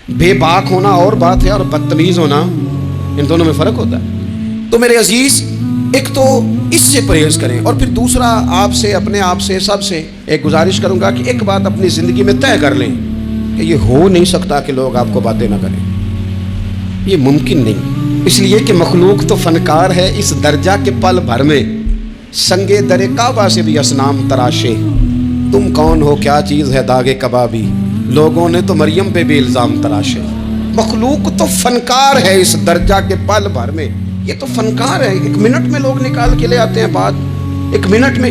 بے باک ہونا اور بات ہے اور بدتمیز ہونا، ان دونوں میں فرق ہوتا ہے۔ تو میرے عزیز، ایک تو اس سے پرہیز کریں، اور پھر دوسرا آپ سے، اپنے آپ سے، سب سے ایک گزارش کروں گا کہ ایک بات اپنی زندگی میں طے کر لیں کہ یہ ہو نہیں سکتا کہ لوگ آپ کو باتیں نہ کریں، یہ ممکن نہیں، اس لیے کہ مخلوق تو فنکار ہے اس درجہ کے پل بھر میں سنگے در کعبہ سے بھی اصنام تراشے، تم کون ہو کیا چیز ہے داغ کبابی، لوگوں نے تو مریم پہ بھی الزام تراشے۔ مخلوق تو فنکار ہے اس درجہ کے پل بھر میں، یہ تو فنکار ہے، ایک منٹ میں لوگ نکال کے لے آتے ہیں بات، ایک منٹ میں۔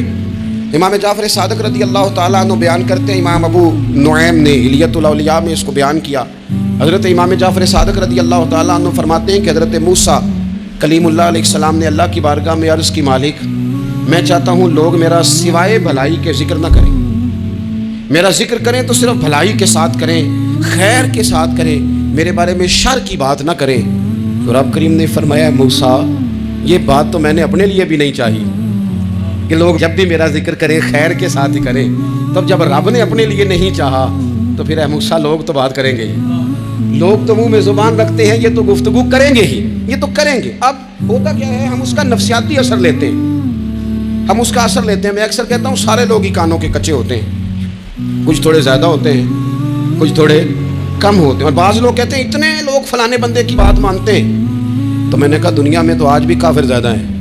امام جعفر صادق رضی اللہ تعالیٰ عنہ بیان کرتے ہیں، امام ابو نعیم نے حلیۃ الاولیاء میں اس کو بیان کیا، حضرت امام جعفر صادق رضی اللہ تعالیٰ عنہ فرماتے ہیں کہ حضرت موسیٰ کلیم اللہ علیہ السلام نے اللہ کی بارگاہ میں عرض کی، مالک میں چاہتا ہوں لوگ میرا سوائے بھلائی کے ذکر نہ کریں، میرا ذکر کریں تو صرف بھلائی کے ساتھ کریں، خیر کے ساتھ کریں، میرے بارے میں شر کی بات نہ کریں۔ تو رب کریم نے فرمایا، موسیٰ یہ بات تو میں نے اپنے لیے بھی نہیں چاہی کہ لوگ جب بھی میرا ذکر کریں خیر کے ساتھ ہی کریں، تب جب رب نے اپنے لیے نہیں چاہا تو پھر اے موسیٰ لوگ تو بات کریں گے ہی، لوگ تو منہ میں زبان رکھتے ہیں، یہ تو گفتگو کریں گے ہی، یہ تو کریں گے۔ اب ہوتا کیا ہے، ہم اس کا نفسیاتی اثر لیتے ہیں، ہم اس کا اثر لیتے ہیں۔ میں اکثر کہتا ہوں سارے لوگ ہی کانوں کے کچے ہوتے ہیں، کچھ تھوڑے زیادہ ہوتے ہیں، کچھ تھوڑے کم ہوتے ہیں، اور بعض لوگ کہتے ہیں اتنے لوگ فلانے بندے کی بات مانتے ہیں، تو میں نے کہا دنیا میں تو آج بھی کافر زیادہ ہیں،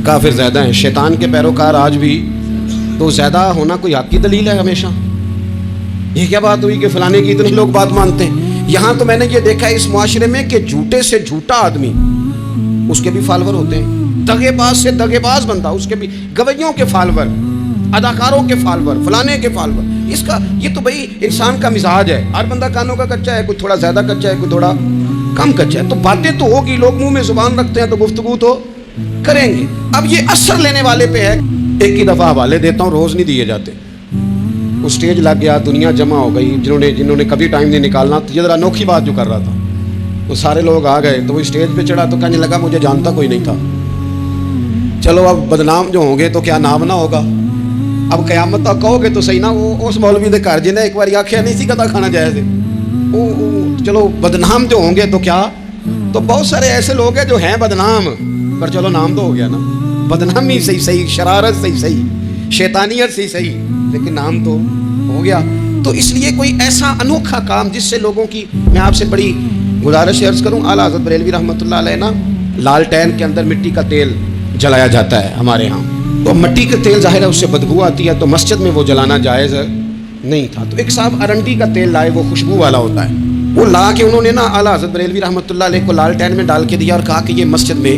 کافر زیادہ ہیں، شیطان کے پیروکار آج بھی، تو زیادہ ہونا کوئی حق کی دلیل ہے ہمیشہ؟ یہ کیا بات ہوئی کہ فلانے کی اتنے لوگ بات مانتے ہیں؟ یہاں تو میں نے یہ دیکھا ہے اس معاشرے میں کہ جھوٹے سے جھوٹا آدمی، اس کے بھی فالوور ہوتے ہیں، دغے باز سے دغے باز بندہ، اس کے بھی گویوں کے فالوور، اداکاروں کے فالوور، فلانے کے فالوور۔ اس کا یہ تو بھائی انسان کا مزاج ہے، ہر بندہ کانوں کا کچا ہے، کوئی تھوڑا زیادہ کچا ہے، کوئی تھوڑا کم کچا ہے، تو باتیں تو ہوگی، لوگ منہ میں زبان رکھتے ہیں تو گفتگو تو کریں گے۔ اب یہ اثر لینے والے پہ ہے، ایک ہی دفعہ حوالے دیتا ہوں، روز نہیں دیے جاتے۔ وہ اسٹیج لگ گیا، دنیا جمع ہو گئی، جنہوں نے کبھی ٹائم نہیں نکالنا، تو یہ ذرا انوکھی بات جو کر رہا تھا، وہ سارے لوگ آ گئے، تو وہ اسٹیج پہ چڑھا تو کہنے لگا مجھے جانتا کوئی نہیں تھا۔ چلو اب بدنام جو ہوں گے تو کیا نام نہ ہوگا، اب قیامت تک کہو گے تو صحیح نا، وہ اس مولوی دے گھر جنہیں ایک بار آخیا نہیں سی کدا کھانا جائز ہے، چلو بدنام جو ہوں گے تو کیا، تو بہت سارے ایسے لوگ ہیں جو ہیں بدنام، پر چلو نام تو ہو گیا نا، بدنامی صحیح، شرارت صحیح، شیطانیت صحیح، لیکن نام تو ہو گیا۔ تو اس لیے کوئی ایسا انوکھا کام جس سے لوگوں کی، میں آپ سے بڑی گزارش عرض کروں، اعلیٰ حضرت بریلوی رحمۃ اللہ علیہ نا، لالٹین کے اندر مٹی کا تیل جلایا جاتا ہے ہمارے ہاں، تو مٹی کا تیل ظاہر ہے اس سے بدبو آتی ہے، تو مسجد میں وہ جلانا جائز نہیں تھا۔ تو ایک صاحب ارنڈی کا تیل لائے، وہ خوشبو والا ہوتا ہے، وہ لا کے انہوں نے نا اعلیٰ حضرت بریلوی رحمۃ اللہ علیہ کو لالٹین میں ڈال کے دیا، اور کہا کہ یہ مسجد میں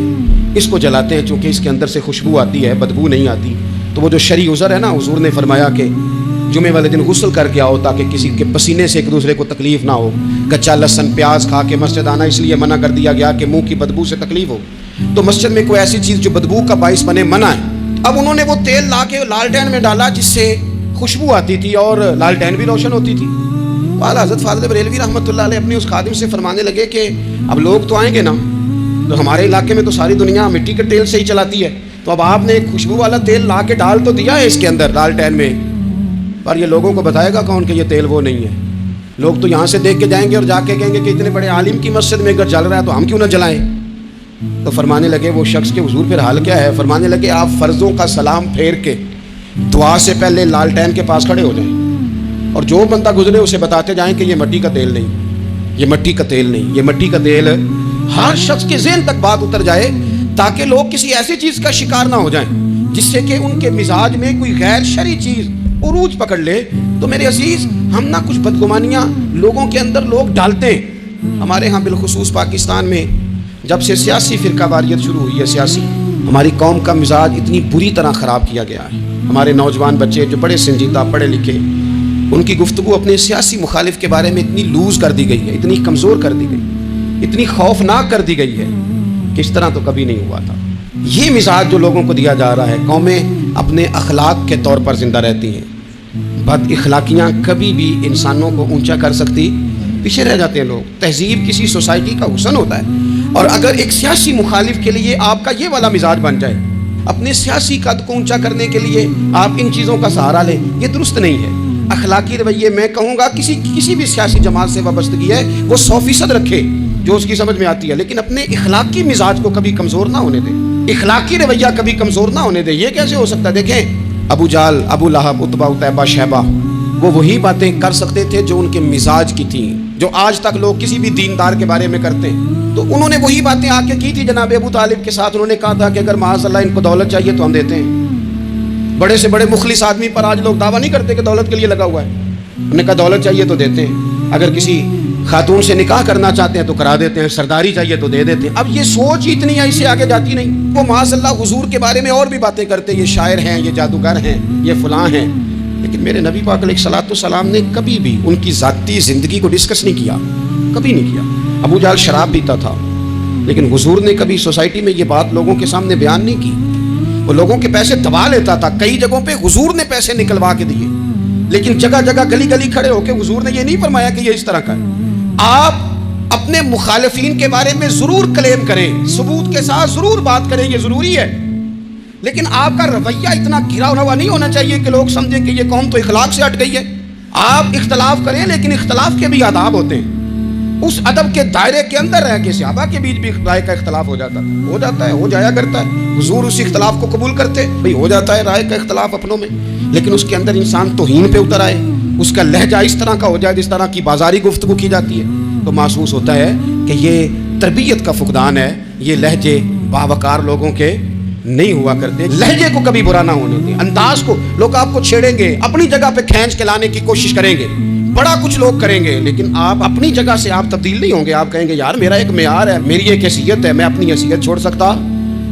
اس کو جلاتے ہیں چونکہ اس کے اندر سے خوشبو آتی ہے، بدبو نہیں آتی۔ تو وہ جو شرعی عذر ہے نا، حضور نے فرمایا کہ جمعے والے دن غسل کر کے آؤ تاکہ کسی کے پسینے سے ایک دوسرے کو تکلیف نہ ہو، کچا لہسن پیاز کھا کے مسجد آنا اس لیے منع کر دیا گیا کہ منہ کی بدبو سے تکلیف ہو، تو مسجد میں کوئی ایسی چیز جو بدبو کا باعث بنے منع ہے۔ اب انہوں نے وہ تیل لا کے لالٹین میں ڈالا جس سے خوشبو آتی تھی اور لالٹین بھی روشن ہوتی تھی۔ اعلیٰ حضرت فاضل بریلوی رحمۃ اللہ علیہ اپنے اس خادم سے فرمانے لگے کہ اب لوگ تو آئیں گے نا، تو ہمارے علاقے میں تو ساری دنیا مٹی کے تیل سے ہی چلاتی ہے، تو اب آپ نے ایک خوشبو والا تیل لا کے ڈال تو دیا ہے اس کے اندر لالٹین میں، پر یہ لوگوں کو بتائے گا کون کہ یہ تیل وہ نہیں ہے؟ لوگ تو یہاں سے دیکھ کے جائیں گے اور جا کے کہیں گے کہ اتنے بڑے عالم کی مسجد میں اگر جل رہا ہے تو ہم کیوں نہ جلائیں؟ تو فرمانے لگے وہ شخص کے حضور پھر حال کیا ہے؟ فرمانے لگے آپ فرضوں کا سلام پھیر کے دعا سے پہلے لالٹین کے پاس کھڑے ہو جائیں، اور جو بندہ گزرے اسے بتاتے جائیں کہ یہ مٹی کا تیل نہیں، یہ مٹی کا تیل نہیں، یہ مٹی کا تیل، ہر شخص کے ذہن تک بات اتر جائے تاکہ لوگ کسی ایسی چیز کا شکار نہ ہو جائیں جس سے کہ ان کے مزاج میں کوئی غیر شرعی چیز عروج پکڑ لے۔ تو میرے عزیز، ہم نہ کچھ بدگمانیاں لوگوں کے اندر لوگ ڈالتے ہیں۔ ہمارے ہاں بالخصوص پاکستان میں جب سے سیاسی فرقہ واریت شروع ہوئی ہے، سیاسی، ہماری قوم کا مزاج اتنی بری طرح خراب کیا گیا ہے۔ ہمارے نوجوان بچے جو بڑے سنجیدہ پڑھے لکھے، ان کی گفتگو اپنے سیاسی مخالف کے بارے میں اتنی لوز کر دی گئی ہے، اتنی کمزور کر دی گئی، اتنی خوفناک کر دی گئی ہے کہ اس طرح تو کبھی نہیں ہوا تھا۔ یہ مزاج جو لوگوں کو دیا جا رہا ہے، قومیں اپنے اخلاق کے طور پر زندہ رہتی ہیں، بد اخلاقیاں کبھی بھی انسانوں کو اونچا کر سکتی، پیچھے رہ جاتے ہیں لوگ۔ تہذیب کسی سوسائٹی کا حسن ہوتا ہے، اور اگر ایک سیاسی مخالف کے لیے آپ کا یہ والا مزاج بن جائے، اپنے سیاسی قد کو اونچا کرنے کے لیے آپ ان چیزوں کا سہارا لیں، یہ درست نہیں ہے۔ اخلاقی رویے میں کہوں گا کسی بھی سیاسی جماعت سے وابستگی ہے وہ 100% رکھے جو اس کی سمجھ میں آتی ہے، لیکن اپنے اخلاقی مزاج کو کبھی کمزور نہ ہونے دے، اخلاقی رویہ کبھی کمزور نہ ہونے دے۔ یہ کیسے ہو سکتا ہے؟ دیکھیں ابو جہل، ابو لہب، عتبہ، عتیبہ، شیبہ، وہ وہی باتیں کر سکتے تھے جو ان کے مزاج کی تھیں، جو آج تک لوگ کسی بھی دیندار کے بارے میں کرتے ہیں۔ تو انہوں نے وہی باتیں آ کے کی تھی جناب ابو طالب کے ساتھ۔ انہوں نے کہا تھا کہ اگر معاذ اللہ ان کو دولت چاہیے تو ہم دیتے ہیں۔ بڑے سے بڑے مخلص آدمی پر آج لوگ دعویٰ نہیں کرتے کہ دولت کے لیے لگا ہوا ہے۔ انہوں نے کہا دولت چاہیے تو دیتے ہیں، اگر کسی خاتون سے نکاح کرنا چاہتے ہیں تو کرا دیتے ہیں، سرداری چاہیے تو دے دیتے ہیں۔ اب یہ سوچ اتنی ہے، اس سے آگے جاتی نہیں۔ وہ معاذ اللہ حضور کے بارے میں اور بھی باتیں کرتے، یہ شاعر ہیں، یہ جادوگر ہیں، یہ فلاں ہیں، لیکن میرے نبی پاک علیہ الصلوۃ والسلام نے کبھی بھی ان کی ذاتی زندگی کو ڈسکس نہیں کیا، کبھی نہیں کیا۔ ابو جہل شراب پیتا تھا، لیکن حضور نے کبھی سوسائٹی میں یہ بات لوگوں کے سامنے بیان نہیں کی۔ وہ لوگوں کے پیسے دبا لیتا تھا، کئی جگہوں پہ حضور نے پیسے نکلوا کے دیے، لیکن جگہ جگہ گلی گلی کھڑے ہو کے حضور نے یہ نہیں فرمایا کہ یہ اس طرح کا ہے۔ آپ اپنے مخالفین کے بارے میں ضرور کلیم کریں، ثبوت کے ساتھ ضرور بات کریں، یہ ضروری ہے، لیکن آپ کا رویہ اتنا گھرا ہوا نہیں ہونا چاہیے کہ لوگ سمجھیں کہ یہ قوم تو اخلاق سے ہٹ گئی ہے۔ آپ اختلاف کریں، لیکن اختلاف کے بھی آداب ہوتے ہیں۔ اس ادب کے دائرے کے اندر رہ کے صحابہ کے بیچ بھی رائے کا اختلاف ہو جاتا ہے، ہو جایا کرتا ہے۔ حضور اس اختلاف کو قبول کرتے، بھئی ہو جاتا ہے رائے کا اختلاف اپنوں میں، لیکن اس کے اندر انسان توہین پہ اتر آئے، اس کا لہجہ اس طرح کا ہو جائے جس طرح کی بازاری گفتگو کی جاتی ہے، تو محسوس ہوتا ہے کہ یہ تربیت کا فقدان ہے۔ یہ لہجے باوقار لوگوں کے نہیں ہوا کرتے۔ لہجے کو کبھی برا نہ ہونے دیں، انداز کو۔ لوگ آپ کو چھیڑیں گے، اپنی جگہ پہ کھینچ کے لانے کی کوشش کریں گے، بڑا کچھ لوگ کریں گے، لیکن آپ اپنی جگہ سے آپ تبدیل نہیں ہوں گے۔ آپ کہیں گے یار میرا ایک معیار ہے، میری ایک حیثیت ہے، میں اپنی حیثیت چھوڑ سکتا،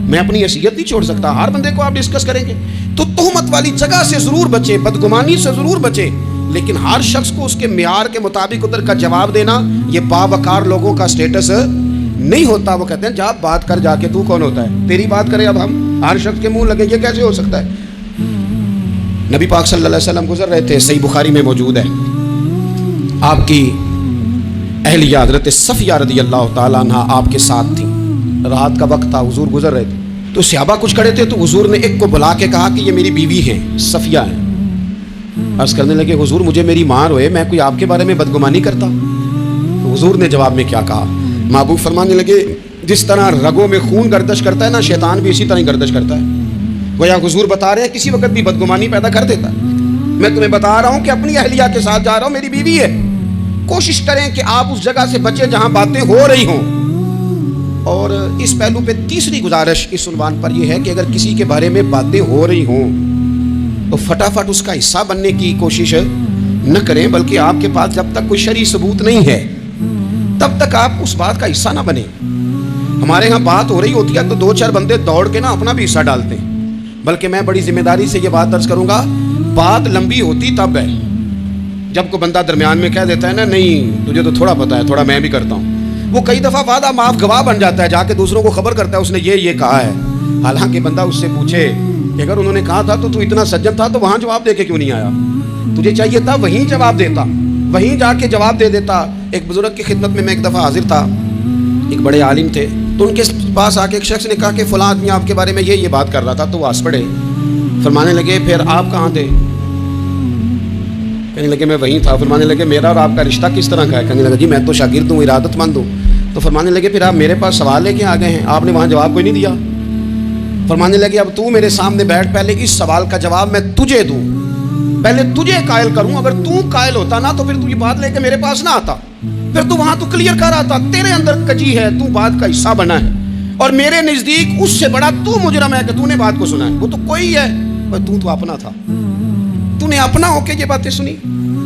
میں اپنی حیثیت نہیں چھوڑ سکتا۔ ہر بندے کو آپ ڈسکس کریں گے، تو تہمت والی جگہ سے ضرور بچے، بدگمانی سے ضرور بچے، لیکن ہر شخص کو اس کے معیار کے مطابق ادھر کا جواب دینا یہ باوقار لوگوں کا سٹیٹس نہیں ہوتا۔ وہ کہتے ہیں جا بات کر، جا کے تو کون ہوتا ہے تیری بات کرے، اب ہم ہر شخص کے منہ لگے، یہ کیسے ہو سکتا ہے؟ نبی پاک صلی اللہ علیہ وسلم گزر رہے تھے، صحیح بخاری میں موجود ہے، آپ کی اہلیہ حضرت صفیہ رضی اللہ تعالیٰ عنہ آپ کے ساتھ تھیں۔ رات کا وقت تھا، حضور گزر رہے تھے، تو صحابہ کچھ کھڑے تھے، تو حضور نے ایک کو بلا کے کہا کہ یہ میری بیوی ہیں، صفیہ ہیں۔ عرض کرنے لگے حضور مجھے میری ماں روئے، میں کوئی آپ کے بارے میں بدگمانی کرتا؟ تو حضور نے جواب میں کیا کہا؟ محبوب فرمانے لگے جس طرح رگوں میں خون گردش کرتا ہے نا، شیطان بھی اسی طرح ہی گردش کرتا ہے۔ گویا حضور بتا رہے ہیں کسی وقت بھی بدگمانی پیدا کر دیتا ہے۔ میں تمہیں بتا رہا ہوں کہ اپنی اہلیہ کے ساتھ جا رہا ہوں، میری بیوی ہے۔ کوشش کریں کہ آپ اس جگہ سے بچیں جہاں باتیں ہو رہی ہوں۔ اور اس پہلو پہ تیسری گزارش اس عنوان پر یہ ہے کہ اگر کسی کے بارے میں باتیں ہو رہی ہوں تو فٹافٹ اس کا حصہ بننے کی کوشش نہ کریں، بلکہ آپ کے پاس جب تک کوئی شرعی ثبوت نہیں ہے تب تک آپ اس بات کا حصہ نہ بنیں۔ ہمارے ہاں بات ہو رہی ہوتی ہے تو دو چار بندے دوڑ کے نا اپنا بھی حصہ ڈالتے ہیں، بلکہ میں بڑی ذمہ داری سے یہ بات درج کروں گا، بات لمبی ہوتی تب ہے جب کوئی بندہ درمیان میں کہہ دیتا ہے نا نہیں تجھے تو تھوڑا پتا ہے، تھوڑا میں بھی کرتا ہوں۔ وہ کئی دفعہ وعدہ معاف گواہ بن جاتا ہے، جا کے دوسروں کو خبر کرتا ہے اس نے یہ کہا ہے، حالانکہ بندہ اس سے پوچھے کہ اگر انہوں نے کہا تھا تو اتنا سجن تھا تو وہاں جواب دے کے کیوں نہیں آیا؟ تجھے چاہیے تھا وہیں جواب دیتا، وہیں جا کے جواب دے دیتا۔ ایک بزرگ کی خدمت میں ایک دفعہ حاضر تھا، ایک بڑے عالم تھے، تو ان کے پاس آ کے ایک شخص نے کہا کہ فلاں آدمی آپ کے بارے میں یہ بات کر رہا تھا، تو وہ ہنس پڑے، فرمانے لگے پھر آپ کہاں تھے؟ کہنے لگے میں وہیں تھا۔ فرمانے لگے میرا اور آپ کا رشتہ کس طرح کا ہے؟ کہنے لگا جی میں تو شاگرد ہوں، ارادت مند ہوں۔ تو فرمانے لگے پھر آپ میرے پاس سوال لے کے آ گئے ہیں، آپ نے وہاں جواب کوئی نہیں دیا۔ فرمانے لگے اب تو میرے سامنے بیٹھ، پہلے اس سوال کا جواب میں تجھے دوں، پہلے تجھے قائل کروں، اگر تو قائل ہوتا نا تو پھر تو یہ بات لے کے میرے پاس نہ آتا، پھر تو وہاں تو کلیئر کر آتا، تیرے اندر کجی ہے، تو بات کا حصہ بنا ہے، اور میرے نزدیک اس سے بڑا تو مجرم ہے کہ تو نے بات کو سنا ہے، وہ تو کوئی ہے، تو اپنا تھا، تو نے اپنا ہو کے یہ باتیں سنی،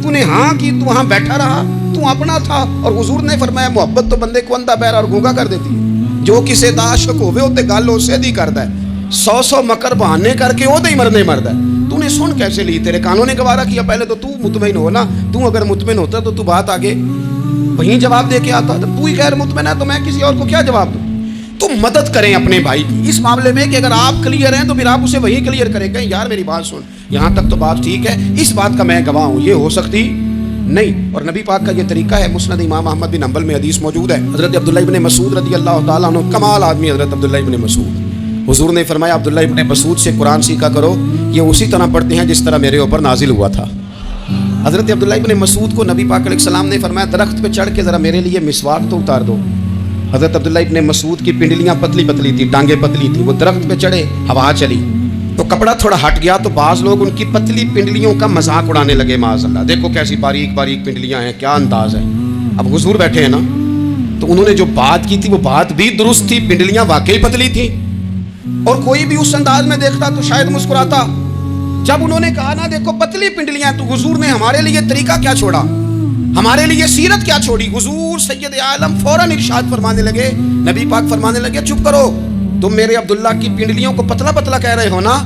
تو نے ہاں کی، تو وہاں بیٹھا رہا، تو اپنا تھا۔ اور حضور نے فرمایا محبت تو بندے کو اندھا بہرا اور گونگا کر دیتی ہے، جو کسے دا عاشق ہوئے ہوتے گل اسے دی کردا ہے، 100 مکر بہانے کر کے وہ دے مرنے مرد ہے۔ تو نے سن کیسے لی؟ تیرے کانوں نے گوارا کیا؟ پہلے تو تو مطمئن ہو نا، تو اگر مطمئن ہوتا تو بات آگے وہیں جواب دے کے آتا، تو ہی غیر مطمئن ہے تو میں کسی اور کو کیا جواب دوں؟ تو مدد کریں اپنے بھائی کی اس معاملے میں کہ اگر آپ کلیئر ہیں تو پھر آپ اسے وہی کلیئر کریں، کہیں یار میری بات سن، یہاں تک تو بات ٹھیک ہے، اس بات کا میں گواہ ہوں، یہ ہو سکتی نہیں۔ اور نبی پاک کا یہ طریقہ ہے، مسند امام احمد بن حنبل میں حدیث موجود ہے، حضرت عبداللہ ابن مسعود رضی اللہ تعالیٰ عنہ، کمال آدمی حضرت عبداللہ ابن مسعود، حضور نے فرمایا عبداللہ ابن مسعود سے قرآن سیکھا کرو، یہ اسی طرح پڑھتے ہیں جس طرح میرے اوپر نازل ہوا تھا۔ حضرت عبداللہ ابن مسعود کو نبی پاک علیہ السلام نے فرمایا درخت پہ چڑھ کے ذرا میرے لیے مسواک تو اتار دو. حضرت عبداللہ ابن مسعود کی پنڈلیاں پتلی پتلی تھی, ٹانگیں پتلی تھی. وہ درخت پہ چڑھے, ہوا چلی تو کپڑا تھوڑا ہٹ گیا, تو بعض لوگ ان کی پتلی پنڈلیوں کا مذاق اڑانے لگے. معاذ اللہ, دیکھو کیسی باریک باریک پنڈلیاں ہیں, کیا انداز ہے. اب حضور بیٹھے ہیں نا, تو انہوں نے جو بات کی تھی وہ بات بھی درست تھی, پنڈلیاں واقعی پتلی تھیں. اور کوئی بھی اس انداز میں دیکھتا تو شاید مسکراتا. جب انہوں نے کہا نا دیکھو پتلی پنڈلیاں, تو حضور نے ہمارے لیے طریقہ کیا چھوڑا, ہمارے لیے سیرت کیا چھوڑی. حضور سید عالم فوراً ارشاد فرمانے لگے, نبی پاک فرمانے لگے چپ کرو, تم میرے عبداللہ کی پنڈلیوں کو پتلا پتلا کہہ رہے ہو نا,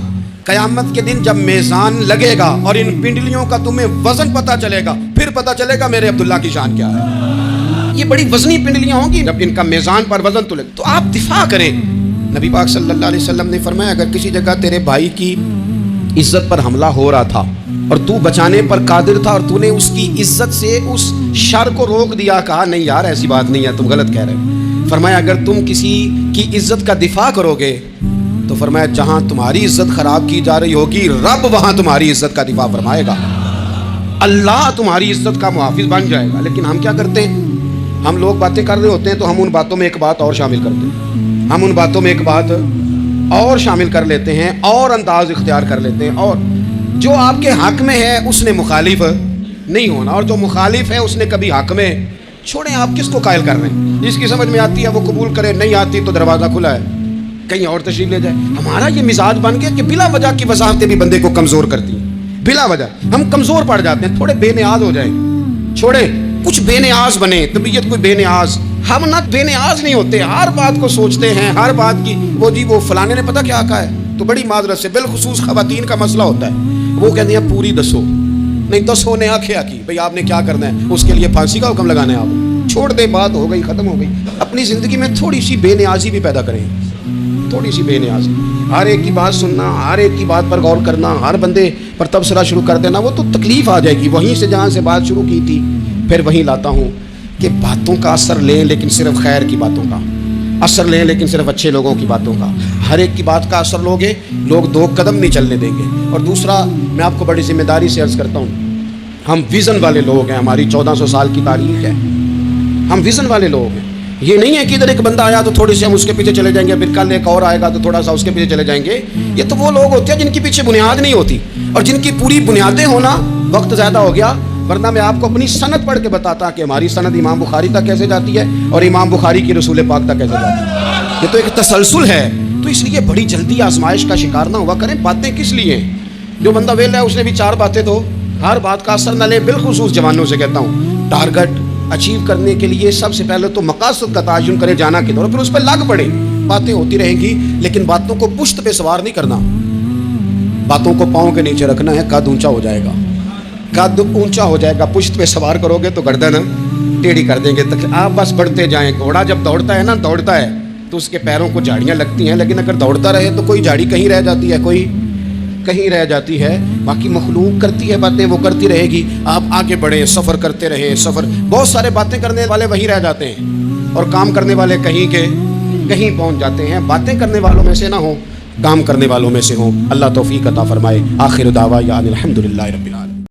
قیامت کے دن جب میزان لگے گا اور ان پنڈلیوں کا تمہیں وزن پتہ چلے گا, پھر پتہ چلے گا میرے عبداللہ کی شان کیا ہے. یہ بڑی وزنی پنڈلیاں ہوں گی, جب ان کا میزان پر وزن تلے تو آپ دفاع کریں. نبی پاک صلی اللہ علیہ وسلم نے فرمایا اگر کسی جگہ تیرے بھائی کی عزت پر حملہ ہو رہا تھا اور تو بچانے پر قادر تھا, اور تو نے اس کی عزت سے اس شر کو روک دیا, کہا نہیں یار ایسی بات نہیں ہے, تم غلط کہہ رہے ہو. فرمایا اگر تم کسی کی عزت کا دفاع کرو گے تو فرمایا جہاں تمہاری عزت خراب کی جا رہی ہوگی رب وہاں تمہاری عزت کا دفاع فرمائے گا, اللہ تمہاری عزت کا محافظ بن جائے گا. لیکن ہم کیا کرتے ہیں, ہم لوگ باتیں کر رہے ہوتے ہیں تو ہم ان باتوں میں ایک بات اور شامل کرتے ہیں, ہم ان باتوں میں ایک بات اور شامل کر لیتے ہیں اور انداز اختیار کر لیتے ہیں, اور جو آپ کے حق میں ہے اس نے مخالف نہیں ہونا, اور جو مخالف ہے اس نے کبھی حق میں. چھوڑیں آپ کس کو قائل کر رہے ہیں, جس کی سمجھ میں آتی ہے وہ قبول کرے, نہیں آتی تو دروازہ کھلا ہے, کہیں اور تشریف لے جائے. ہمارا یہ مزاج بن گیا کہ بلا وجہ کی وضاحتیں بھی بندے کو کمزور کرتی ہیں, بلا وجہ ہم کمزور پڑ جاتے ہیں. تھوڑے بے نیاز ہو جائیں, چھوڑیں کچھ بے نیاز بنے, طبیعت کوئی بے نیاز. ہم نہ بے نیاز نہیں ہوتے, ہر بات کو سوچتے ہیں, ہر بات کی وہ جی وہ فلانے نے پتہ کیا کہا ہے, تو بڑی معذرت سے بالخصوص خواتین کا مسئلہ ہوتا ہے, وہ کہتے ہیں پوری دسو, نہیں دسو نے آنکھیں آکی بھئی آپ نے کیا کرنا ہے, اس کے لیے پھانسی کا حکم لگانا ہے. آپ چھوڑ دے, بات ہو گئی, ختم ہو گئی. اپنی زندگی میں تھوڑی سی بے نیازی بھی پیدا کریں, تھوڑی سی بے نیازی. ہر ایک کی بات سننا, ہر ایک کی بات پر غور کرنا, ہر بندے پر تبصرہ شروع کر دینا, وہ تو تکلیف آ جائے گی. وہیں سے جہاں سے بات شروع کی تھی پھر وہیں لاتا ہوں کہ باتوں کا اثر لیں لیکن صرف خیر کی باتوں کا اثر لیں, لیکن صرف اچھے لوگوں کی باتوں کا. ہر ایک کی بات کا اثر لوگے, لوگ دو قدم نہیں چلنے دیں گے. اور دوسرا میں آپ کو بڑی ذمہ داری سے عرض کرتا ہوں, ہم ویژن والے لوگ ہیں, ہماری 1400 سال کی تاریخ ہے, ہم ویژن والے لوگ ہیں. یہ نہیں ہے کہ ادھر ایک بندہ آیا تو تھوڑی سی ہم اس کے پیچھے چلے جائیں گے, پھر کل ایک اور آئے گا تو تھوڑا سا اس کے پیچھے چلے جائیں گے. یہ تو وہ لوگ ہوتے ہیں جن کے پیچھے بنیاد نہیں ہوتی, اور جن کی پوری بنیادیں ہونا. وقت زیادہ ہو گیا, ورنہ میں آپ کو اپنی سند پڑھ کے بتاتا کہ ہماری سند امام بخاری تک کیسے جاتی ہے اور امام بخاری کی رسول پاک تک کیسے جاتی ہے. یہ تو ایک تسلسل ہے. تو اس لیے بڑی جلدی آزمائش کا شکار نہ ہوا کریں. باتیں کس لیے ہیں, جو بندہ ویلا ہے اس نے بھی 4 باتیں تو ہر بات کا اثر نہ لے. بالخصوص جوانوں سے کہتا ہوں, ٹارگٹ اچیو کرنے کے لیے سب سے پہلے تو مقاصد کا تعین کریں, جانا کدھر, پھر اس پہ لگ پڑے. باتیں ہوتی رہیں گی لیکن باتوں کو پشت پہ سوار نہیں کرنا, باتوں کو پاؤں کے نیچے رکھنا ہے. قد اونچا ہو جائے گا, قد اونچا ہو جائے گا, پشت پہ سوار کرو گے تو گردن ٹیڑھی کر دیں گے. آپ بس بڑھتے جائیں. گھوڑا جب دوڑتا ہے نا, دوڑتا ہے تو اس کے پیروں کو جھاڑیاں لگتی ہیں, لیکن اگر دوڑتا رہے تو کوئی جھاڑی کہیں رہ جاتی ہے, کوئی کہیں رہ جاتی ہے. باقی مخلوق کرتی ہے باتیں, وہ کرتی رہے گی. آپ آگے بڑھیں, سفر کرتے رہیں. سفر بہت سارے باتیں کرنے والے وہیں رہ جاتے ہیں اور کام کرنے والے کہیں کے کہیں پہنچ جاتے ہیں. باتیں کرنے والوں میں سے نہ ہوں, کام کرنے والوں میں سے ہوں. اللہ توفیق عطا فرمائے. آخر دعوانا الحمدللہ رب العالمین.